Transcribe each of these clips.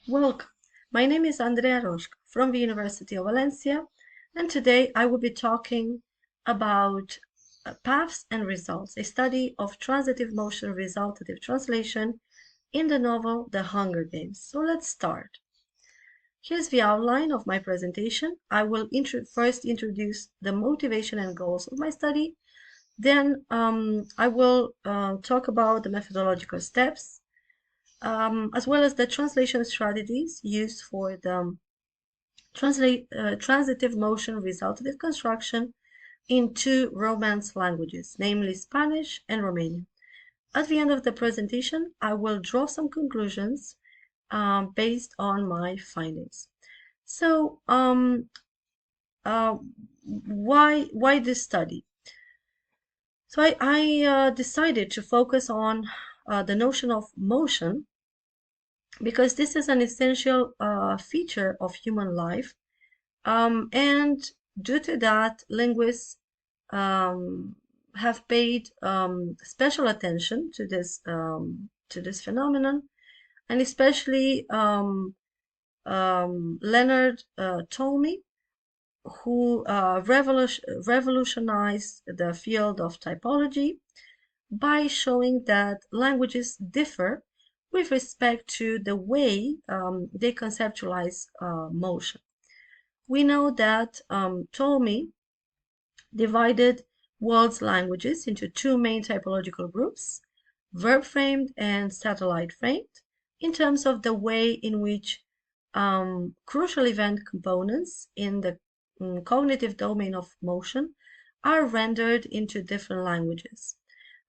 Welcome. My name is Andrea Roșca from the University of Valencia, and today I will be talking about paths and results, a study of transitive motion resultative translation in the novel The Hunger Games. So let's start. Here's the outline of my presentation. I will first introduce the motivation and goals of my study. Then I will talk about the methodological steps, as well as the translation strategies used for the transitive motion resultative construction in two Romance languages, namely Spanish and Romanian. At the end of the presentation, I will draw some conclusions based on my findings. So, why this study? So I decided to focus on the notion of motion because this is an essential feature of human life, and due to that, linguists have paid special attention to this phenomenon, and especially Leonard Tolmie, who revolutionized the field of typology by showing that languages differ with respect to the way they conceptualize motion. We know that Tolmie divided world's languages into two main typological groups, verb-framed and satellite-framed, in terms of the way in which crucial event components in the cognitive domain of motion are rendered into different languages.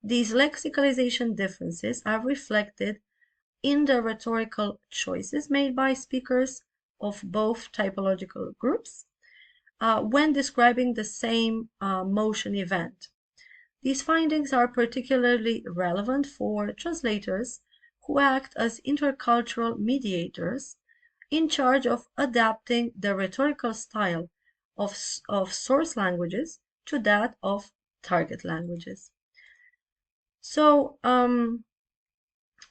These lexicalization differences are reflected in the rhetorical choices made by speakers of both typological groups when describing the same motion event. These findings are particularly relevant for translators who act as intercultural mediators in charge of adapting the rhetorical style of source languages to that of target languages. So,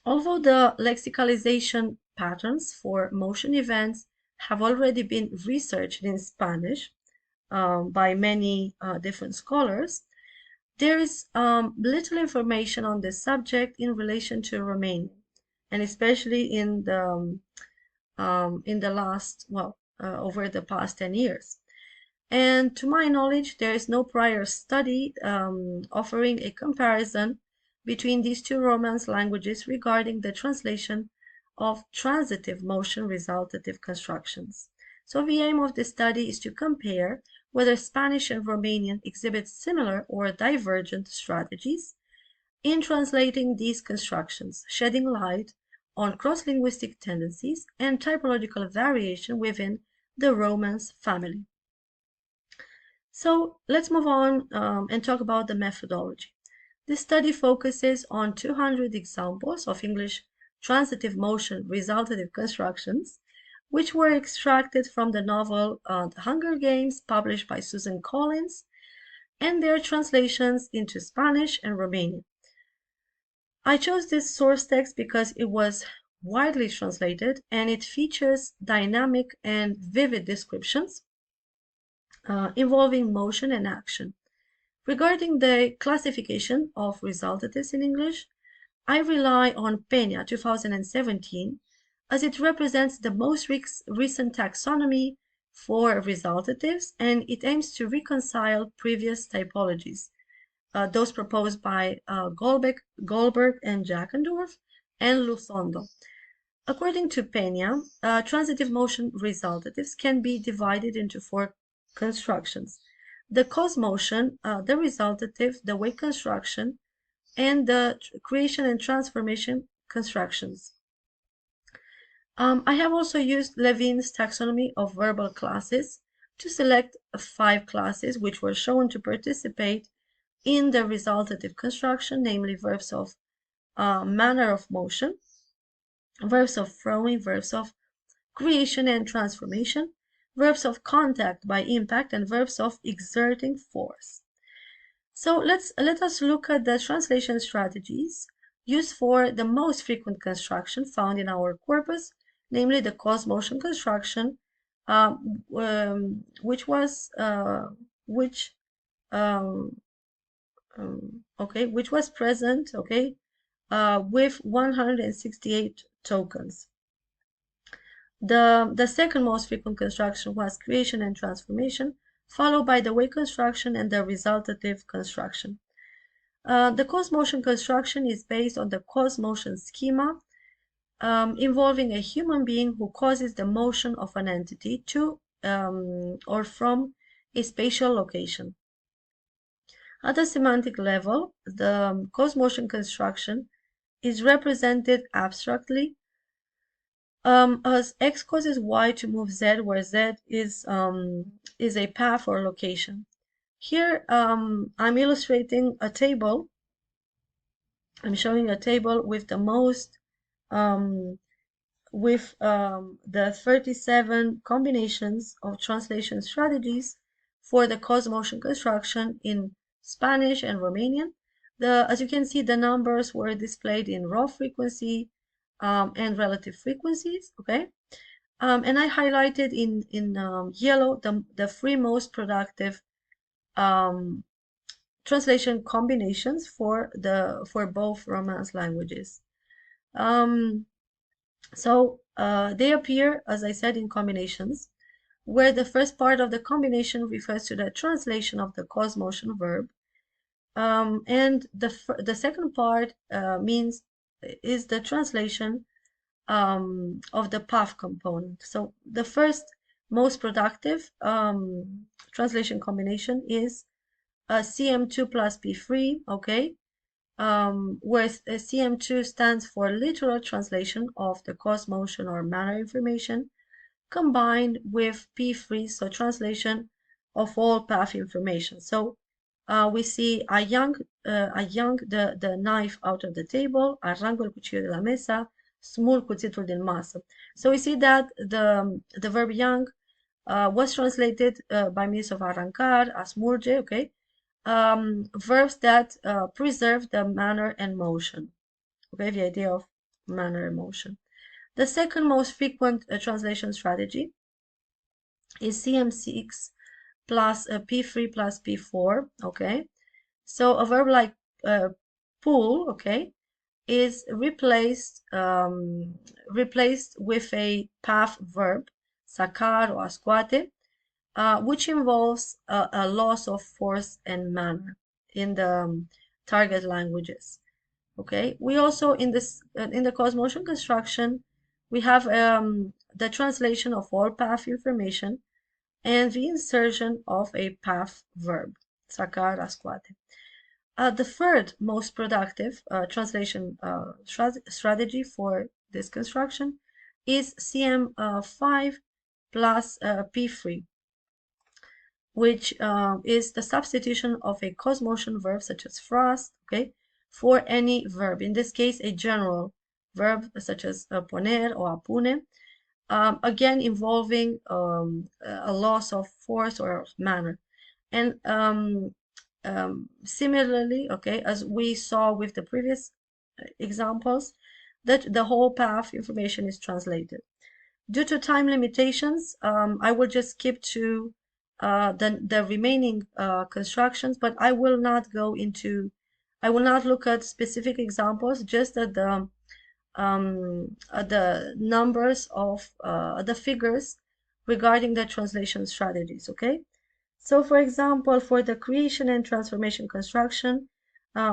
although the lexicalization patterns for motion events have already been researched in Spanish by many different scholars, there is little information on this subject in relation to Romanian, and especially in the over the past 10 years. And to my knowledge, there is no prior study offering a comparison between these two Romance languages regarding the translation of transitive motion resultative constructions. So the aim of this study is to compare whether Spanish and Romanian exhibit similar or divergent strategies in translating these constructions, shedding light on cross-linguistic tendencies and typological variation within the Romance family. So let's move on and talk about the methodology. This study focuses on 200 examples of English transitive motion resultative constructions, which were extracted from the novel The Hunger Games, published by Susan Collins, and their translations into Spanish and Romanian. I chose this source text because it was widely translated and it features dynamic and vivid descriptions involving motion and action. Regarding the classification of resultatives in English, I rely on Peña 2017 as it represents the most recent taxonomy for resultatives, and it aims to reconcile previous typologies, those proposed by Goldberg and Jackendorf and Luzondo. According to Peña, transitive motion resultatives can be divided into four constructions: the cause motion, the resultative, the wake construction, and the creation and transformation constructions. I have also used Levin's taxonomy of verbal classes to select 5 classes which were shown to participate in the resultative construction, namely verbs of manner of motion, verbs of throwing, verbs of creation and transformation, verbs of contact by impact, and verbs of exerting force. So let us look at the translation strategies used for the most frequent construction found in our corpus namely the cause-motion construction, which was which was present, with 168 tokens. The second most frequent construction was creation and transformation, followed by the way construction and the resultative construction. The cause-motion construction is based on the cause-motion schema, involving a human being who causes the motion of an entity to or from a spatial location. At the semantic level, the cause-motion construction is represented abstractly as X causes Y to move Z, where Z is a path or location. Here, I'm illustrating a table. I'm showing a table with the most, the 37 combinations of translation strategies for the cause-motion construction in Spanish and Romanian. As you can see, the numbers were displayed in raw frequency and relative frequencies, okay? And I highlighted in yellow the three most productive translation combinations for both Romance languages. They appear, as I said, in combinations, where the first part of the combination refers to the translation of the cause-motion verb, and the second part is the translation of the path component. So the first most productive translation combination is CM2 plus P3, okay, where CM2 stands for literal translation of the cause, motion, or manner information, combined with P3, so translation of all path information. So we see the knife out of the table, arranco el cuchillo de la mesa, smul cuțitul din masă. So we see that the verb young was translated by means of arrancar, a smurge, okay, verbs that preserve the manner and motion, okay, the idea of manner and motion. The second most frequent translation strategy is CM6 plus P3 plus P4, okay? So a verb like pull, okay, is replaced with a path verb, sacar or ascoate, which involves a loss of force and manner in the target languages. Okay, we also in the cause-motion construction, we have the translation of all path information and the insertion of a path verb, sacar, ascoate. The third most productive translation strategy for this construction is CM5 plus P3, which is the substitution of a cause-motion verb such as frost, okay, for any verb. In this case, a general verb such as poner or apune, again involving a loss of force or of manner. And similarly, okay, as we saw with the previous examples, that the whole path information is translated. Due to time limitations, I will just skip to the remaining constructions, but I will not look at specific examples, just at the numbers of the figures regarding the translation strategies, okay? So for example, for the creation and transformation construction,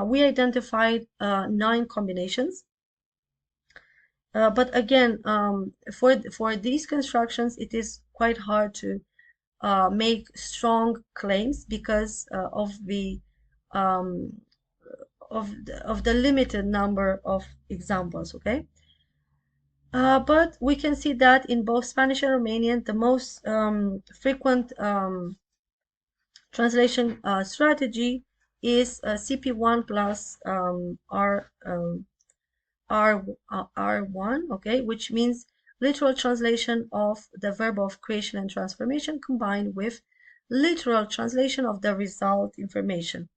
we identified 9 combinations. But again, for these constructions, it is quite hard to make strong claims because of the limited number of examples, okay? But we can see that in both Spanish and Romanian, the most frequent translation strategy is CP1 plus R1, okay, which means literal translation of the verb of creation and transformation combined with literal translation of the result information.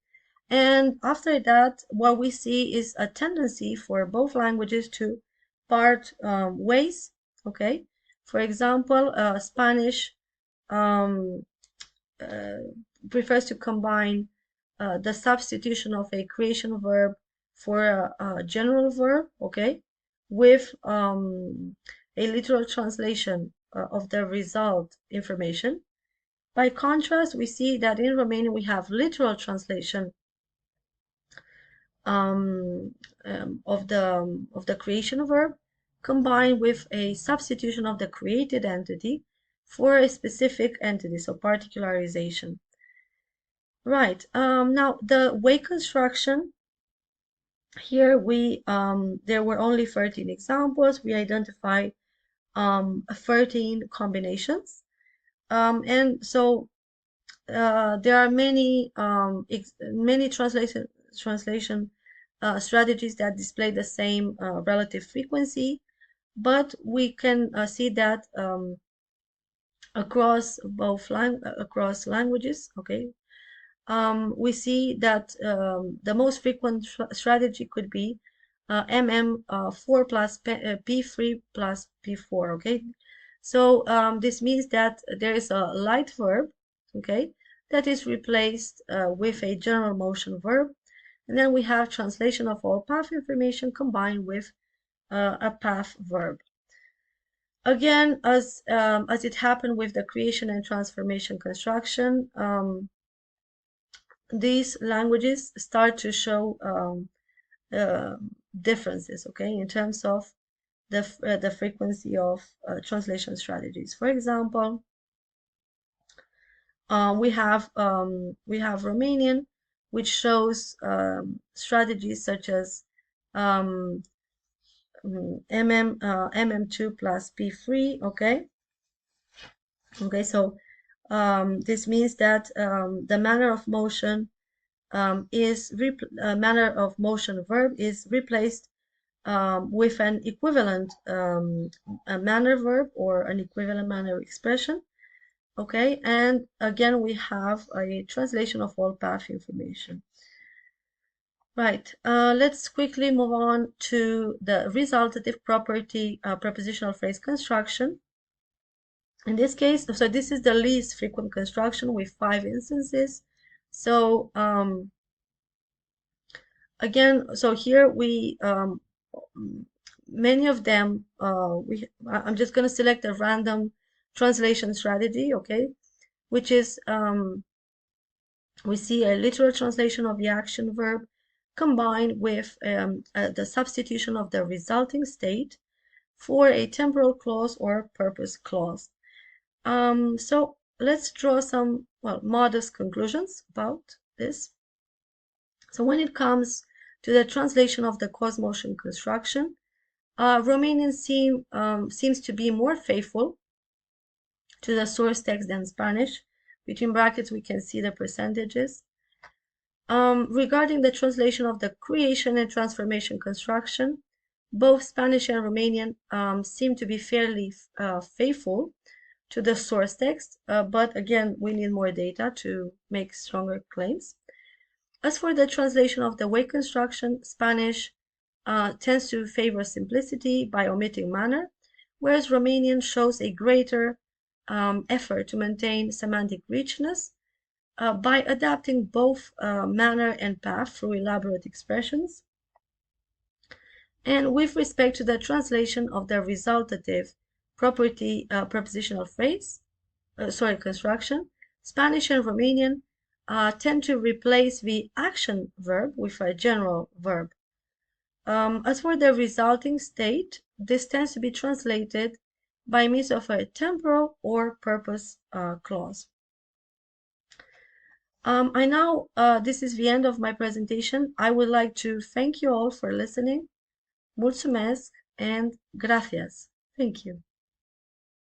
And after that, what we see is a tendency for both languages to part ways, okay? For example, Spanish prefers to combine the substitution of a creation verb for a general verb, okay, with a literal translation of the result information. By contrast, we see that in Romanian we have literal translation of the creation verb combined with a substitution of the created entity for a specific entity, so particularization. Right. Now the way construction, here we there were only 13 examples. We identified 13 combinations. And so there are many translation strategies that display the same relative frequency, but we can see that across languages, okay, we see that the most frequent strategy could be MM4 plus P3 plus P4, okay? So this means that there is a light verb, okay, that is replaced with a general motion verb, and then we have translation of all path information combined with a path verb. Again, as it happened with the creation and transformation construction, these languages start to show differences, okay, in terms of the frequency of translation strategies. For example, we have Romanian, which shows strategies such as MM2 plus P3, okay? Okay, so this means that the manner of motion manner of motion verb is replaced with an equivalent a manner verb or an equivalent manner expression. Okay, and again we have a translation of all path information. Right, let's quickly move on to the resultative property prepositional phrase construction. In this case, so this is the least frequent construction with 5 instances. So again, so here we many of them I'm just going to select a random translation strategy, okay, which is we see a literal translation of the action verb combined with the substitution of the resulting state for a temporal clause or purpose clause. So let's draw some, well, modest conclusions about this. So when it comes to the translation of the cause motion construction, Romanian seems to be more faithful to the source text than Spanish. Between brackets, we can see the percentages. Regarding the translation of the creation and transformation construction, both Spanish and Romanian seem to be fairly faithful to the source text, but again, we need more data to make stronger claims. As for the translation of the way construction, Spanish tends to favor simplicity by omitting manner, whereas Romanian shows a greater effort to maintain semantic richness by adapting both manner and path through elaborate expressions. And with respect to the translation of the resultative property prepositional phrase, construction, Spanish and Romanian tend to replace the action verb with a general verb. As for the resulting state, this tends to be translated by means of a temporal or purpose clause. This is the end of my presentation. I would like to thank you all for listening. Mulțumesc and gracias. Thank you.